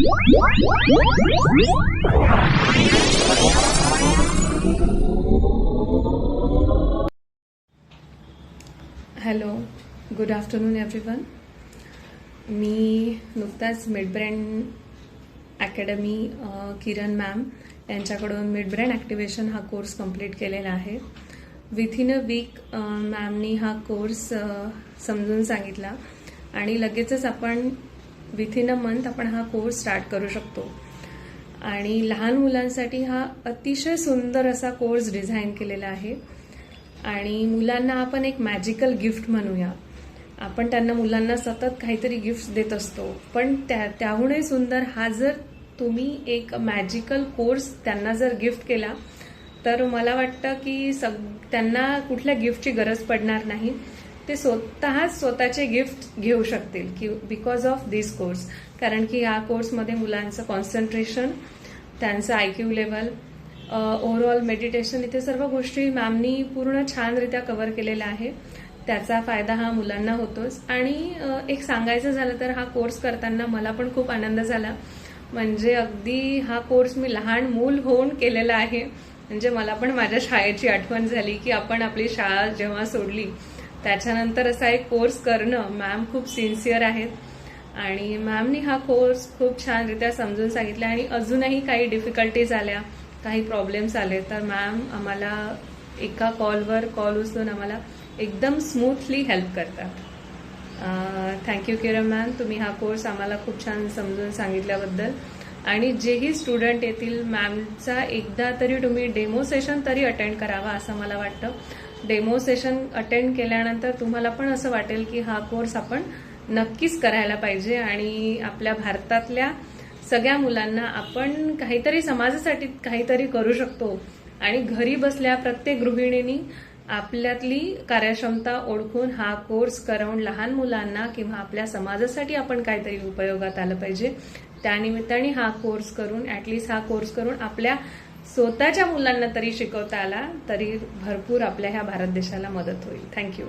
Hello, good afternoon everyone. मी नुकताच midbrain academy Kiran ma'am यांच्याकडून मिडब्रेन ॲक्टिवेशन हा कोर्स कंप्लीट केलेला आहे. विथिन अ वीक मॅमनी हा कोर्स समजून सांगितला आणि लगेचच आपण विथिन अ मंथ आपण हा कोर्स स्टार्ट करू शकतो. आणि लहान मुलांसाठी हा अतिशय सुंदर असा कोर्स डिझाईन केलेला आहे. आणि मुलांना आपण एक मॅजिकल गिफ्ट म्हणूया. आपण त्यांना मुलांना सतत काहीतरी गिफ्ट देत असतो, पण त्याहूनही सुंदर हा जर तुम्ही एक मॅजिकल कोर्स त्यांना जर गिफ्ट केला तर मला वाटतं की त्यांना कुठल्या गिफ्टची गरज पडणार नाही. ते स्वतःचे गिफ्ट घेऊ शकतील की बिकॉज ऑफ दिस कोर्स. कारण की या कोर्समध्ये मुलांचं कॉन्सन्ट्रेशन, त्यांचं IQ लेवल, ओव्हरऑल मेडिटेशन, इथे सर्व गोष्टी मॅमनी पूर्ण छानरित्या कव्हर केलेल्या आहे. त्याचा फायदा हा मुलांना होतोच. आणि एक सांगायचं झालं तर हा कोर्स करताना मला पण खूप आनंद झाला. म्हणजे अगदी हा कोर्स मी लहान मूल होऊन केलेला आहे. म्हणजे मला पण माझ्या शाळेची आठवण झाली की आपण आपली शाळा जेव्हा सोडली त्याच्यानंतर असा एक कोर्स करणं. मॅम खूप सिन्सिअर आहेत आणि मॅमनी हा कोर्स खूप छानरित्या समजून सांगितला. आणि अजूनही काही डिफिकल्टीज आल्या, काही प्रॉब्लेम्स आले तर मॅम आम्हाला एका कॉलवर कॉल उचलून आम्हाला एकदम स्मूथली हेल्प करतात. थँक्यू किरण मॅम, तुम्ही हा कोर्स आम्हाला खूप छान समजून सांगितल्याबद्दल. आणि जेही स्टुडंट येतील मॅमचा एकदा तरी तुम्ही डेमो सेशन तरी अटेंड करावा असं मला वाटतं. डेमो सेशन अटेंड केल्यानंतर तुम्हाला पण असं वाटेल की हा कोर्स आपण नक्कीच करायला पाहिजे. आणि आपल्या भारतातल्या सगळ्या मुलांना आपण काहीतरी समाजासाठी काहीतरी करू शकतो. आणि घरी बसल्या प्रत्येक गृहिणींनी आपल्यातली कार्यक्षमता ओळखून हा कोर्स करून लहान मुलांना किंवा आपल्या समाजासाठी आपण काहीतरी उपयोगात आलं पाहिजे. त्यानिमित्ताने हा कोर्स करून, ऍटलिस्ट हा कोर्स करून आपल्या स्वतःच्या मुलांना तरी शिकवता आला तरी भरपूर आपल्या ह्या भारत देशाला मदत होईल. थँक्यू.